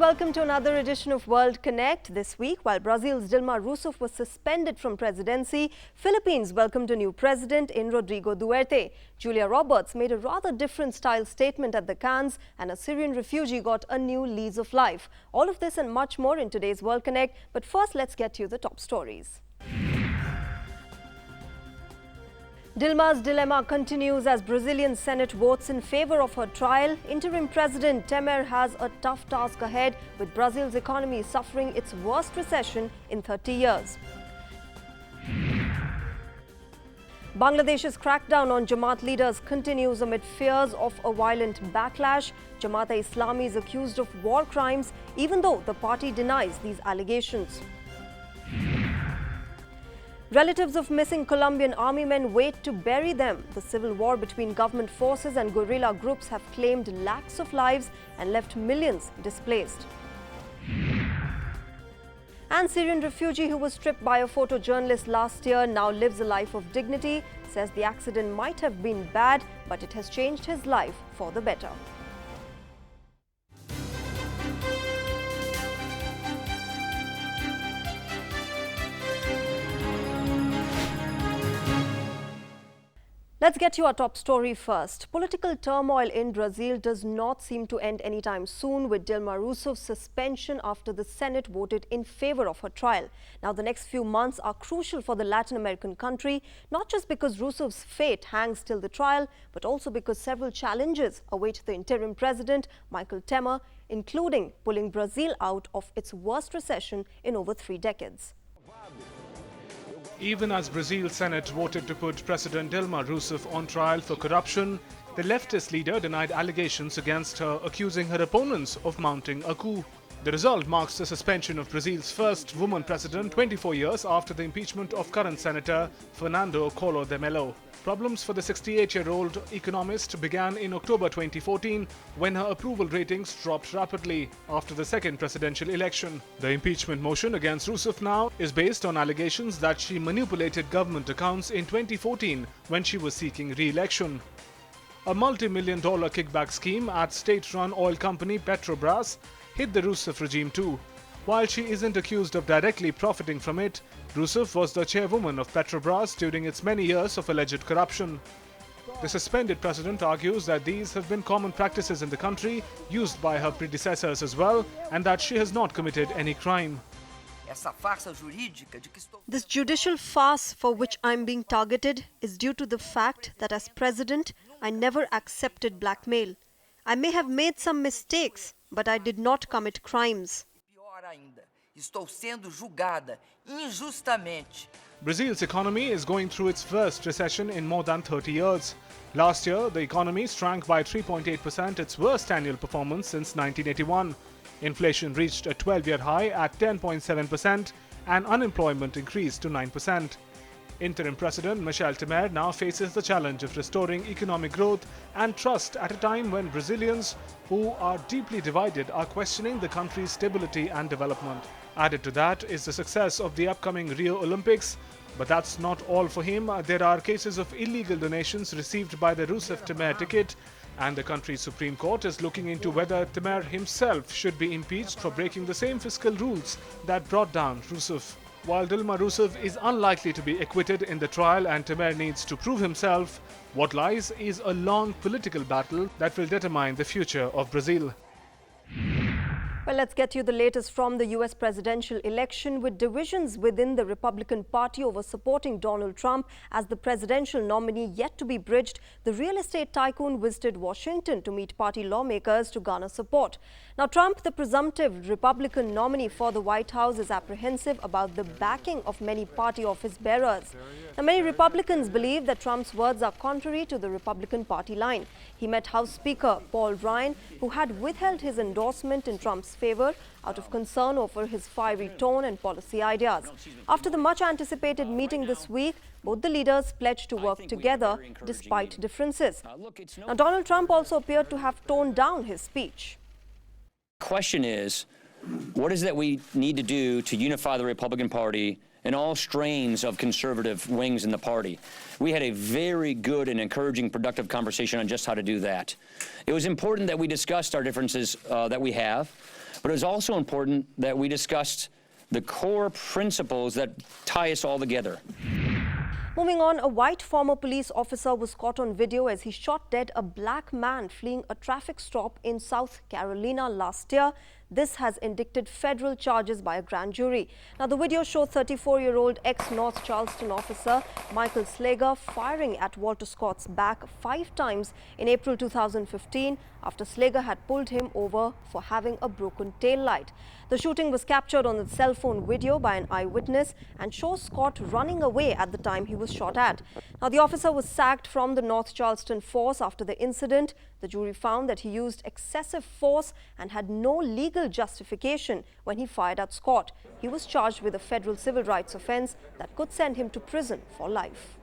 welcome to another edition of World Connect. This week, while Brazil's Dilma Rousseff was suspended from presidency, Philippines welcomed a new president in Rodrigo Duterte. Julia Roberts made a rather different style statement at the Cannes, and a Syrian refugee got a new lease of life. All of this and much more in today's World Connect. But first, let's get you the top stories. Dilma's dilemma continues as Brazilian Senate votes in favor of her trial. Interim President Temer has a tough task ahead, with Brazil's economy suffering its worst recession in 30 years. Bangladesh's crackdown on Jamaat leaders continues amid fears of a violent backlash. Jamaat-e-Islami is accused of war crimes, even though the party denies these allegations. Relatives of missing Colombian army men wait to bury them. The civil war between government forces and guerrilla groups have claimed lakhs of lives and left millions displaced. And Syrian refugee who was stripped by a photojournalist last year now lives a life of dignity, says the accident might have been bad, but it has changed his life for the better. Let's get to our top story first. Political turmoil in Brazil does not seem to end anytime soon, with Dilma Rousseff's suspension after the Senate voted in favor of her trial. Now, the next few months are crucial for the Latin American country, not just because Rousseff's fate hangs till the trial, but also because several challenges await the interim president, Michel Temer, including pulling Brazil out of its worst recession in over 3 decades. Even as Brazil's Senate voted to put President Dilma Rousseff on trial for corruption, the leftist leader denied allegations against her, accusing her opponents of mounting a coup. The result marks the suspension of Brazil's first woman president 24 years after the impeachment of current Senator Fernando Collor de Mello. Problems for the 68-year-old economist began in October 2014 when her approval ratings dropped rapidly after the second presidential election. The impeachment motion against Rousseff now is based on allegations that she manipulated government accounts in 2014 when she was seeking re-election. A multi-million-dollar kickback scheme at state-run oil company Petrobras hit the Rousseff regime too. While she isn't accused of directly profiting from it, Rousseff was the chairwoman of Petrobras during its many years of alleged corruption. The suspended president argues that these have been common practices in the country, used by her predecessors as well, and that she has not committed any crime. This judicial farce for which I'm being targeted is due to the fact that as president, I never accepted blackmail. I may have made some mistakes, but I did not commit crimes. Brazil's economy is going through its worst recession in more than 30 years. Last year, the economy shrank by 3.8%, its worst annual performance since 1981. Inflation reached a 12-year high at 10.7%, and unemployment increased to 9%. Interim President Michel Temer now faces the challenge of restoring economic growth and trust at a time when Brazilians who are deeply divided are questioning the country's stability and development. Added to that is the success of the upcoming Rio Olympics. But that's not all for him. There are cases of illegal donations received by the Rousseff-Temer ticket, and the country's Supreme Court is looking into whether Temer himself should be impeached for breaking the same fiscal rules that brought down Rousseff. While Dilma Rousseff is unlikely to be acquitted in the trial and Temer needs to prove himself, what lies is a long political battle that will determine the future of Brazil. Well, let's get you the latest from the US presidential election, with divisions within the Republican Party over supporting Donald Trump as the presidential nominee yet to be bridged. The real estate tycoon visited Washington to meet party lawmakers to garner support. Now, Trump, the presumptive Republican nominee for the White House, is apprehensive about the backing of many party office bearers. Now, many Republicans believe that Trump's words are contrary to the Republican Party line. He met House Speaker Paul Ryan, who had withheld his endorsement in Trump's favor out of concern over his fiery tone and policy ideas. After the much-anticipated meeting this week, both the leaders pledged to work together despite differences. Now, Donald Trump also appeared to have toned down his speech. The question is, what is that we need to do to unify the Republican Party and all strains of conservative wings in the party? We had a very good and encouraging, productive conversation on just how to do that. It was important that we discussed our differences that we have, But it was also important that we discussed the core principles that tie us all together. Moving on, a white former police officer was caught on video as he shot dead a black man fleeing a traffic stop in South Carolina last year. This has indicted federal charges by a grand jury. Now, the video showed 34-year-old ex-North Charleston officer Michael Slager firing at Walter Scott's back 5 times in April 2015 after Slager had pulled him over for having a broken tail light. The shooting was captured on the cell phone video by an eyewitness and shows Scott running away at the time he was shot at. Now, the officer was sacked from the North Charleston force after the incident. The jury found that he used excessive force and had no legal justification when he fired at Scott. He was charged with a federal civil rights offense that could send him to prison for life.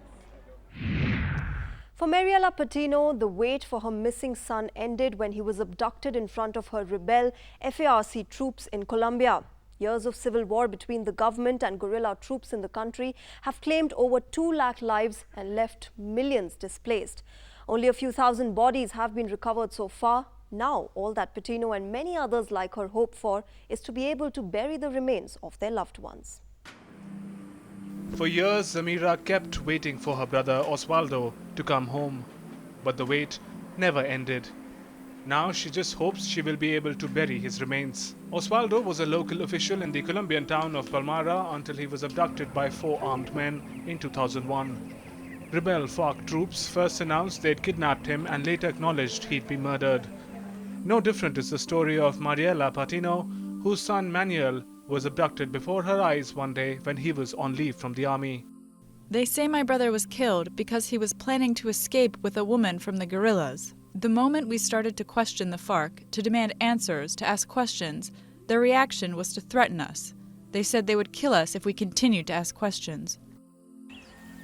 For Mariela Patino, the wait for her missing son ended when he was abducted in front of her rebel FARC troops in Colombia. Years of civil war between the government and guerrilla troops in the country have claimed over 2 lakh lives and left millions displaced. Only a few thousand bodies have been recovered so far. Now, all that Patino and many others like her hope for is to be able to bury the remains of their loved ones. For years, Zamira kept waiting for her brother Osvaldo to come home. But the wait never ended. Now she just hopes she will be able to bury his remains. Osvaldo was a local official in the Colombian town of Palmara until he was abducted by 4 armed men in 2001. Rebel FARC troops first announced they'd kidnapped him and later acknowledged he'd be murdered. No different is the story of Mariela Patino, whose son Manuel was abducted before her eyes one day when he was on leave from the army. They say my brother was killed because he was planning to escape with a woman from the guerrillas. The moment we started to question the FARC, to demand answers, to ask questions, their reaction was to threaten us. They said they would kill us if we continued to ask questions.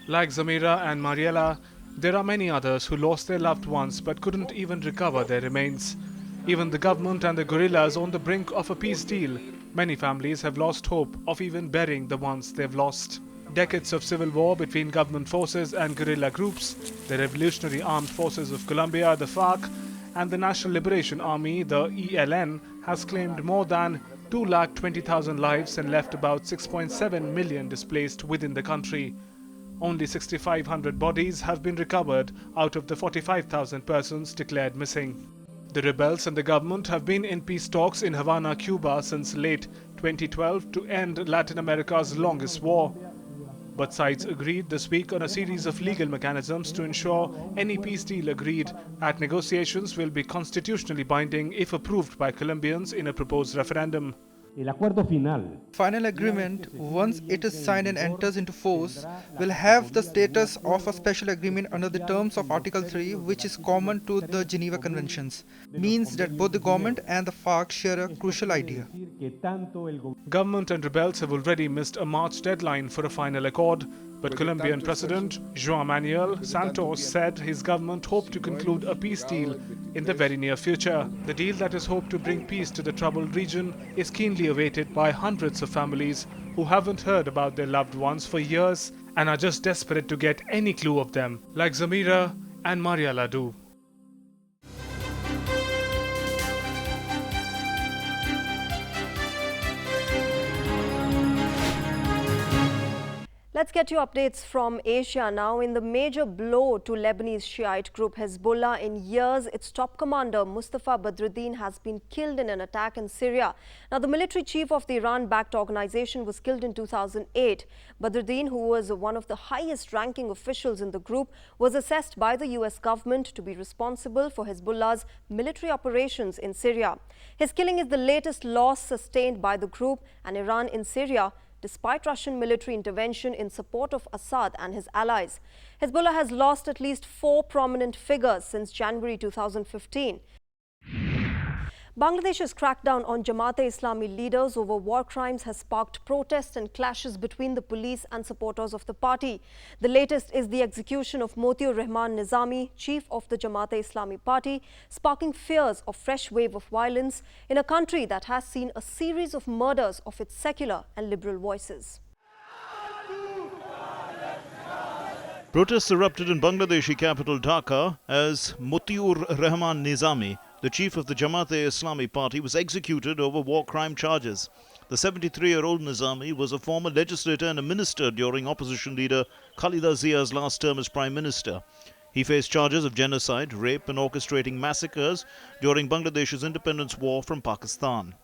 Like Zamira and Mariela, there are many others who lost their loved ones but couldn't even recover their remains. Even the government and the guerrillas on the brink of a peace deal. Many families have lost hope of even burying the ones they've lost. Decades of civil war between government forces and guerrilla groups, the Revolutionary Armed Forces of Colombia, the FARC, and the National Liberation Army, the ELN, has claimed more than 220,000 lives and left about 6.7 million displaced within the country. Only 6,500 bodies have been recovered out of the 45,000 persons declared missing. The rebels and the government have been in peace talks in Havana, Cuba since late 2012 to end Latin America's longest war. But sides agreed this week on a series of legal mechanisms to ensure any peace deal agreed at negotiations will be constitutionally binding if approved by Colombians in a proposed referendum. Final agreement, once it is signed and enters into force, will have the status of a special agreement under the terms of Article 3, which is common to the Geneva Conventions. Means that both the government and the FARC share a crucial idea. Government and rebels have already missed a March deadline for a final accord, but Colombian President João Manuel Santos said his government hoped to conclude a peace deal in the very near future. The deal that is hoped to bring peace to the troubled region is keenly awaited by hundreds of families who haven't heard about their loved ones for years and are just desperate to get any clue of them, like Zamira and Mariela do. Let's get you updates from Asia now. In the major blow to Lebanese Shiite group Hezbollah in years, its top commander Mustafa Badruddin has been killed in an attack in Syria. Now, the military chief of the Iran-backed organization was killed in 2008. Badruddin, who was one of the highest-ranking officials in the group, was assessed by the US government to be responsible for Hezbollah's military operations in Syria. His killing is the latest loss sustained by the group and Iran in Syria, despite Russian military intervention in support of Assad and his allies. Hezbollah has lost at least 4 prominent figures since January 2015. Bangladesh's crackdown on Jamaat-e-Islami leaders over war crimes has sparked protests and clashes between the police and supporters of the party. The latest is the execution of Motiur Rahman Nizami, chief of the Jamaat-e-Islami party, sparking fears of fresh wave of violence in a country that has seen a series of murders of its secular and liberal voices. Protests erupted in Bangladeshi capital Dhaka as Motiur Rahman Nizami, the chief of the Jamaat-e-Islami party, was executed over war crime charges. The 73-year-old Nizami was a former legislator and a minister during opposition leader Khalida Zia's last term as prime minister. He faced charges of genocide, rape and orchestrating massacres during Bangladesh's independence war from Pakistan.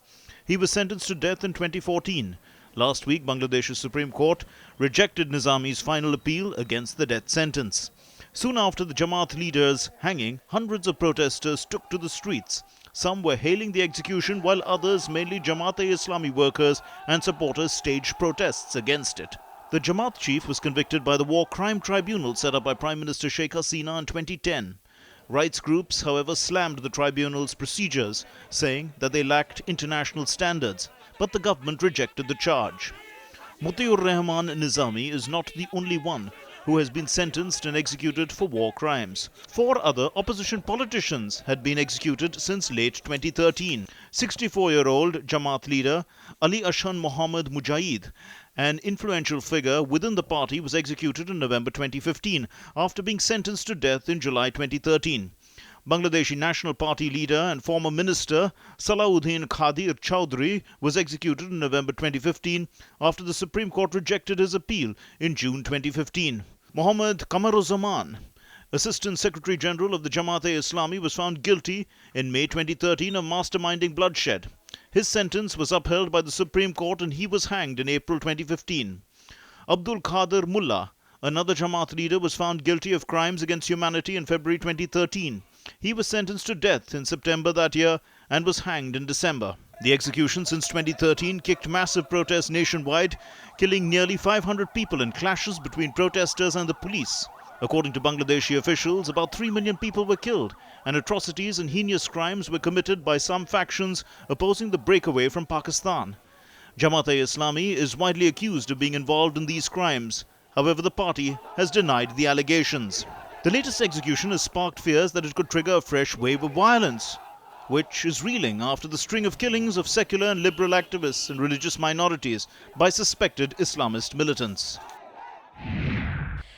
He was sentenced to death in 2014. Last week, Bangladesh's Supreme Court rejected Nizami's final appeal against the death sentence. Soon after the Jamaat leader's hanging, hundreds of protesters took to the streets. Some were hailing the execution, while others, mainly Jamaat-e-Islami workers and supporters, staged protests against it. The Jamaat chief was convicted by the War Crime Tribunal set up by Prime Minister Sheikh Hasina in 2010. Rights groups, however, slammed the tribunal's procedures, saying that they lacked international standards, but the government rejected the charge. Mutiur Rahman Nizami is not the only one who has been sentenced and executed for war crimes. 4 other opposition politicians had been executed since late 2013. 64-year-old Jamaat leader Ali Ashan Mohammad Mujahid, an influential figure within the party, was executed in November 2015 after being sentenced to death in July 2013. Bangladeshi National Party leader and former minister Salahuddin Khadir Chowdhury was executed in November 2015 after the Supreme Court rejected his appeal in June 2015. Mohammad Kamaruzzaman, Assistant Secretary General of the Jamaat-e-Islami, was found guilty in May 2013 of masterminding bloodshed. His sentence was upheld by the Supreme Court and he was hanged in April 2015. Abdul Qadir Mullah, another Jamaat leader, was found guilty of crimes against humanity in February 2013. He was sentenced to death in September that year and was hanged in December. The execution since 2013 kicked massive protests nationwide, killing nearly 500 people in clashes between protesters and the police. According to Bangladeshi officials, about 3 million people were killed, and atrocities and heinous crimes were committed by some factions opposing the breakaway from Pakistan. Jamaat-e-Islami is widely accused of being involved in these crimes. However, the party has denied the allegations. The latest execution has sparked fears that it could trigger a fresh wave of violence, which is reeling after the string of killings of secular and liberal activists and religious minorities by suspected Islamist militants.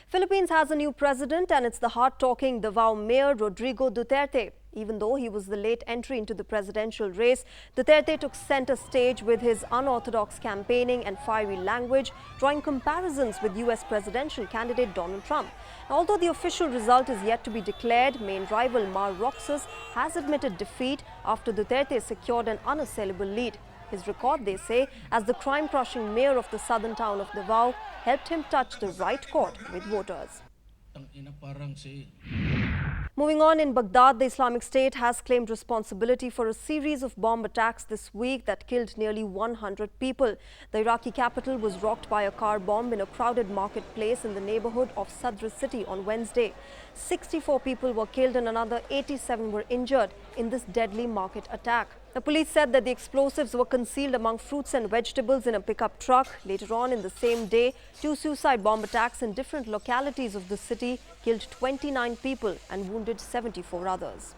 Philippines has a new president, and it's the hard-talking Davao Mayor Rodrigo Duterte. Even though he was the late entry into the presidential race, Duterte took center stage with his unorthodox campaigning and fiery language, drawing comparisons with US presidential candidate Donald Trump. Although the official result is yet to be declared, main rival Mar Roxas has admitted defeat after Duterte secured an unassailable lead. His record, they say, as the crime-crushing mayor of the southern town of Davao, helped him touch the right chord with voters. Moving on, in Baghdad, the Islamic State has claimed responsibility for a series of bomb attacks this week that killed nearly 100 people. The Iraqi capital was rocked by a car bomb in a crowded marketplace in the neighborhood of Sadr city on Wednesday. 64 people were killed and another 87 were injured in this deadly market attack. The police said that the explosives were concealed among fruits and vegetables in a pickup truck. Later on in the same day, 2 suicide bomb attacks in different localities of the city killed 29 people and wounded 74 others.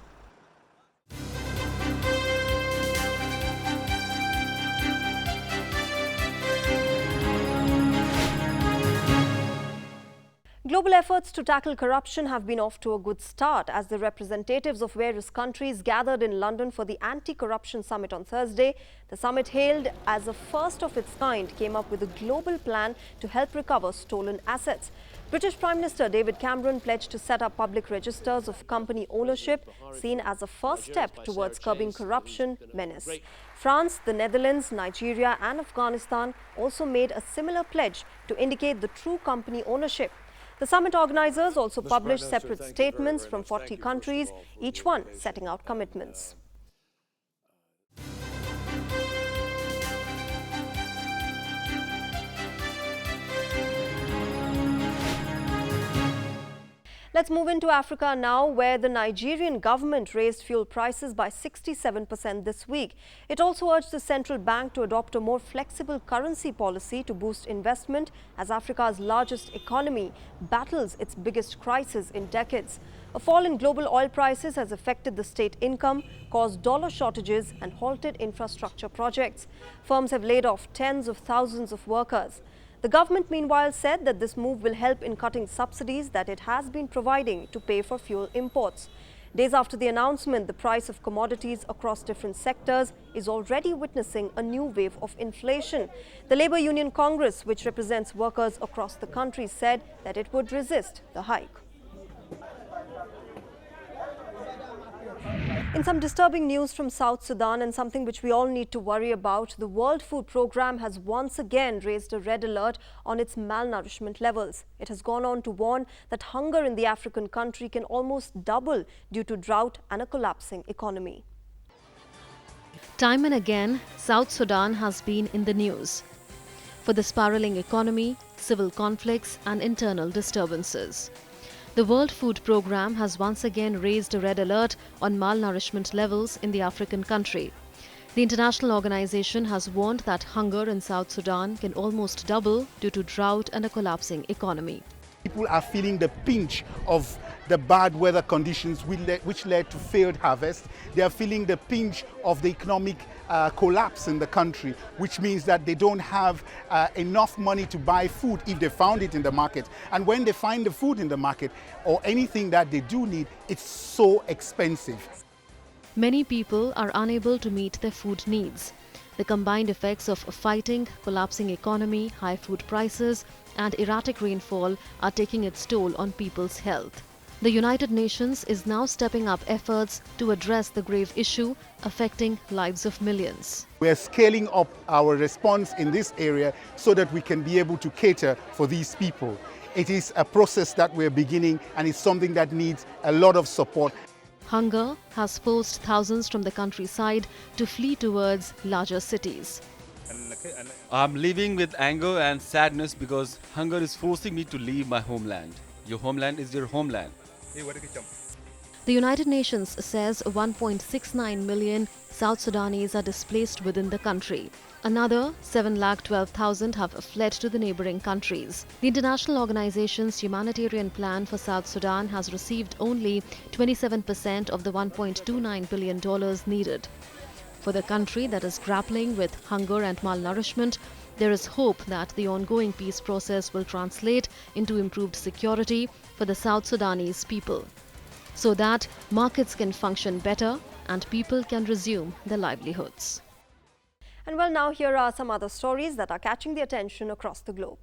Global efforts to tackle corruption have been off to a good start as the representatives of various countries gathered in London for the Anti-Corruption Summit on Thursday. The summit, hailed as a first of its kind, came up with a global plan to help recover stolen assets. British Prime Minister David Cameron pledged to set up public registers of company ownership, seen as a first step towards curbing corruption menace. France, the Netherlands, Nigeria and Afghanistan also made a similar pledge to indicate the true company ownership. The summit organizers also published separate statements from 40 countries, each one setting out commitments. Let's move into Africa now, where the Nigerian government raised fuel prices by 67% this week. It also urged the central bank to adopt a more flexible currency policy to boost investment as Africa's largest economy battles its biggest crisis in decades. A fall in global oil prices has affected the state income, caused dollar shortages and halted infrastructure projects. Firms have laid off tens of thousands of workers. The government, meanwhile, said that this move will help in cutting subsidies that it has been providing to pay for fuel imports. Days after the announcement, the price of commodities across different sectors is already witnessing a new wave of inflation. The Labour Union Congress, which represents workers across the country, said that it would resist the hike. In some disturbing news from South Sudan, and something which we all need to worry about, the World Food Programme has once again raised a red alert on its malnourishment levels. It has gone on to warn that hunger in the African country can almost double due to drought and a collapsing economy. Time and again, South Sudan has been in the news for the spiraling economy, civil conflicts and internal disturbances. The World Food Programme has once again raised a red alert on malnourishment levels in the African country. The international organization has warned that hunger in South Sudan can almost double due to drought and a collapsing economy. People are feeling the pinch of the bad weather conditions which led to failed harvest. They are feeling the pinch of the economic collapse in the country, which means that they don't have enough money to buy food if they found it in the market. And when they find the food in the market or anything that they do need, it's so expensive. Many people are unable to meet their food needs. The combined effects of a fighting, collapsing economy, high food prices and erratic rainfall are taking its toll on people's health. The United Nations is now stepping up efforts to address the grave issue affecting lives of millions. We are scaling up our response in this area so that we can be able to cater for these people. It is a process that we're beginning, and it's something that needs a lot of support. Hunger has forced thousands from the countryside to flee towards larger cities. I'm living with anger and sadness because hunger is forcing me to leave my homeland. Your homeland is your homeland. The United Nations says 1.69 million South Sudanese are displaced within the country. Another 712,000 have fled to the neighboring countries. The international organization's humanitarian plan for South Sudan has received only 27% of the $1.29 billion needed. For the country that is grappling with hunger and malnourishment, there is hope that the ongoing peace process will translate into improved security for the South Sudanese people, so that markets can function better and people can resume their livelihoods. And well, now here are some other stories that are catching the attention across the globe.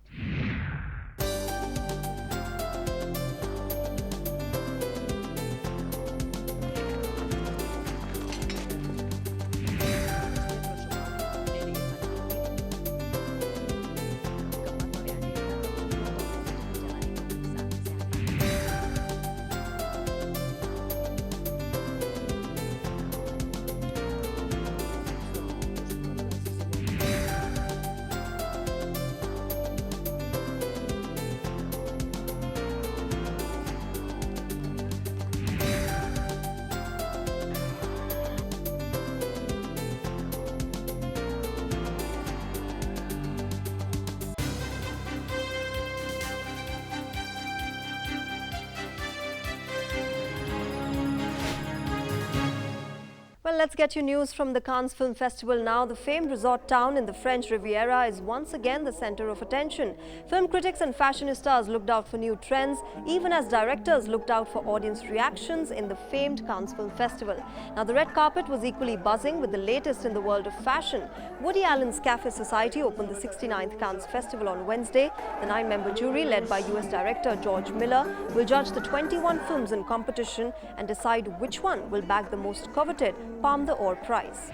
Well, let's get you news from the Cannes Film Festival now. The famed resort town in the French Riviera is once again the center of attention. Film critics and fashionistas looked out for new trends, even as directors looked out for audience reactions in the famed Cannes Film Festival. Now, the red carpet was equally buzzing with the latest in the world of fashion. Woody Allen's Cafe Society opened the 69th Cannes Festival on Wednesday. The 9-member jury, led by US director George Miller, will judge the 21 films in competition and decide which one will bag the most coveted Palme d'Or prize.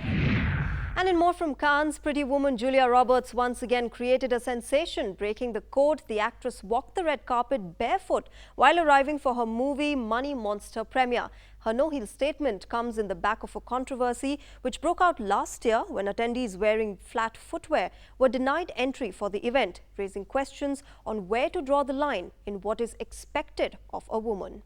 And in more from Cannes, pretty woman Julia Roberts once again created a sensation. Breaking the code, the actress walked the red carpet barefoot while arriving for her movie Money Monster premiere. Her no-heel statement comes in the back of a controversy which broke out last year when attendees wearing flat footwear were denied entry for the event, raising questions on where to draw the line in what is expected of a woman.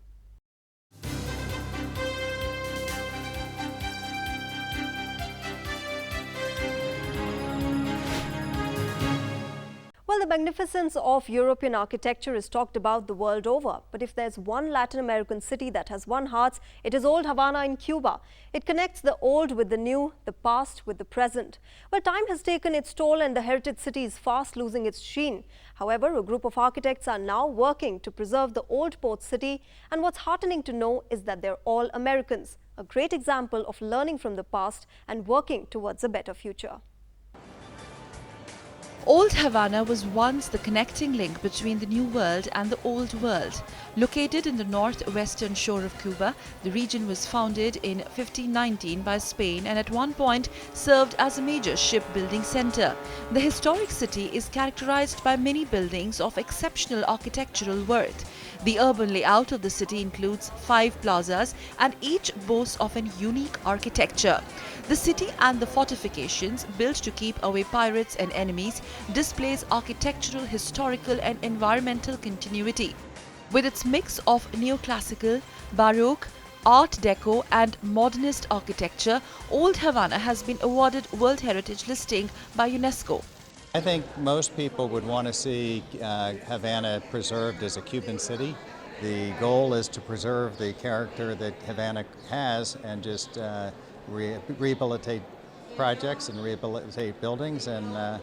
Well, Well, the magnificence of European architecture is talked about the world over. But if there's one Latin American city that has won hearts, it is old Havana in Cuba. It connects the old with the new, the past with the present. Well, time has taken its toll and the heritage city is fast losing its sheen. However, a group of architects are now working to preserve the old port city. And what's heartening to know is that they're all Americans. A great example of learning from the past and working towards a better future. Old Havana was once the connecting link between the New World and the Old World. Located in the northwestern shore of Cuba, the region was founded in 1519 by Spain and at one point served as a major shipbuilding center. The historic city is characterized by many buildings of exceptional architectural worth. The urban layout of the city includes 5 plazas and each boasts of an unique architecture. The city and the fortifications, built to keep away pirates and enemies, displays architectural, historical and environmental continuity. With its mix of neoclassical, Baroque, Art Deco and modernist architecture, Old Havana has been awarded World Heritage listing by UNESCO. I think most people would want to see Havana preserved as a Cuban city. The goal is to preserve the character that Havana has and just rehabilitate projects and rehabilitate buildings and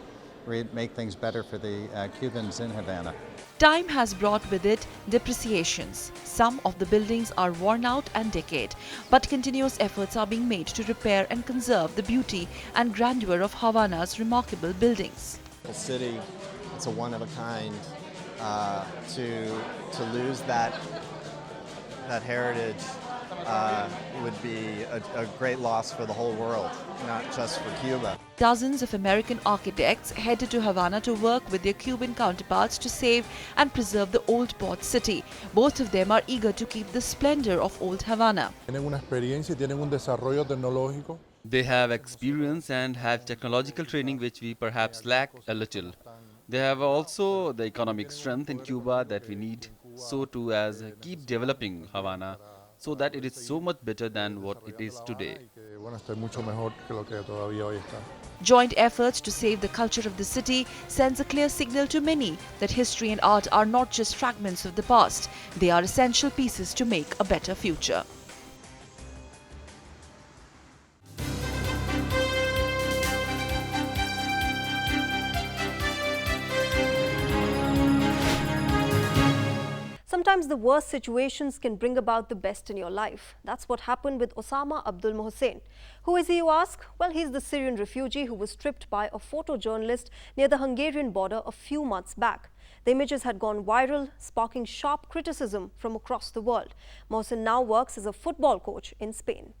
make things better for the Cubans in Havana. Time has brought with it depreciations. Some of the buildings are worn out and decayed, but continuous efforts are being made to repair and conserve the beauty and grandeur of Havana's remarkable buildings. The city, it's a one of a kind. To lose that heritage would be a great loss for the whole world, not just for Cuba. Dozens of American architects headed to Havana to work with their Cuban counterparts to save and preserve the old port city. Both of them are eager to keep the splendor of old Havana. They have experience and have technological training which we perhaps lack a little. They have also the economic strength in Cuba that we need, so too as keep developing Havana so that it is so much better than what it is today. Joint efforts to save the culture of the city sends a clear signal to many that history and art are not just fragments of the past, they are essential pieces to make a better future. Sometimes the worst situations can bring about the best in your life. That's what happened with Osama Abdul Mohsen. Who is he, you ask? Well, he's the Syrian refugee who was stripped by a photojournalist near the Hungarian border a few months back. The images had gone viral, sparking sharp criticism from across the world. Mohsen now works as a football coach in Spain.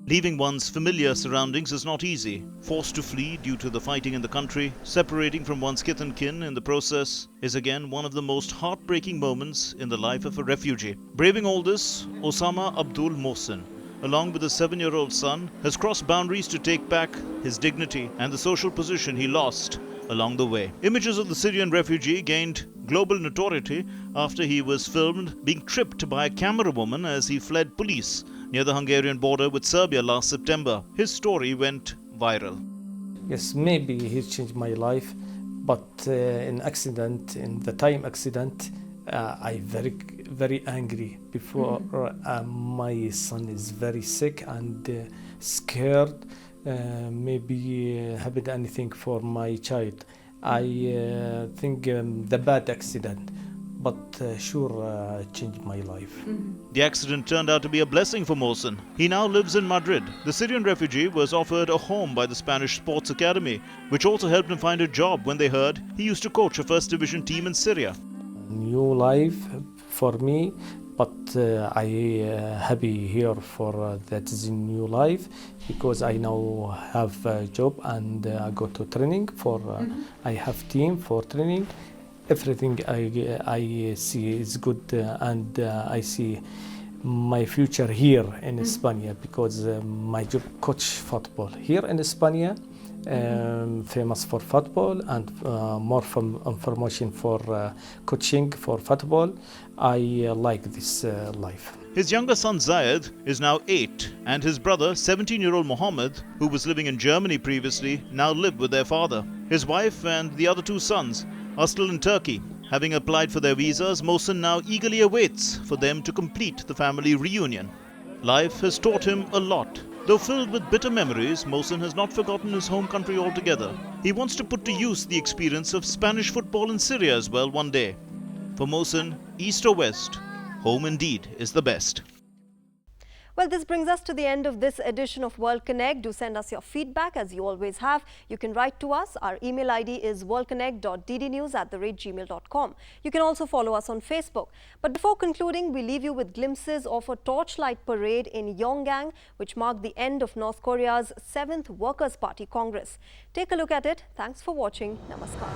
Leaving one's familiar surroundings is not easy. Forced to flee due to the fighting in the country, separating from one's kith and kin in the process is again one of the most heartbreaking moments in the life of a refugee. Braving all this, Osama Abdul Mohsen, along with a 7-year-old son, has crossed boundaries to take back his dignity and the social position he lost along the way. Images of the Syrian refugee gained global notoriety after he was filmed being tripped by a camerawoman as he fled police near the Hungarian border with Serbia last September. His story went viral. Yes, maybe he changed my life, but in the time accident, I very angry before my son is very sick and scared. Maybe happened anything for my child. I think the bad accident, but sure changed my life. The accident turned out to be a blessing for Mohsen. He now lives in Madrid. The Syrian refugee was offered a home by the Spanish Sports Academy, which also helped him find a job when they heard he used to coach a first division team in Syria. New life for me, but I happy here for that is a new life because I now have a job and I go to training for I have team for training. Everything I see is good and I see my future here in Spain because my job coach football here in Spain, famous for football and more information for coaching for football. I like this life. His younger son Zayed is now 8 and his brother 17-year-old Mohammed, who was living in Germany previously, now live with their father. His wife and the other 2 sons are still in Turkey. Having applied for their visas, Mohsen now eagerly awaits for them to complete the family reunion. Life has taught him a lot. Though filled with bitter memories, Mohsen has not forgotten his home country altogether. He wants to put to use the experience of Spanish football in Syria as well one day. For Mohsen, east or west, home indeed is the best. Well, this brings us to the end of this edition of World Connect. Do send us your feedback as you always have. You can write to us. Our email ID is worldconnect.ddnews@gmail.com. You can also follow us on Facebook. But before concluding, we leave you with glimpses of a torchlight parade in Pyongyang, which marked the end of North Korea's 7th Workers' Party Congress. Take a look at it. Thanks for watching. Namaskar.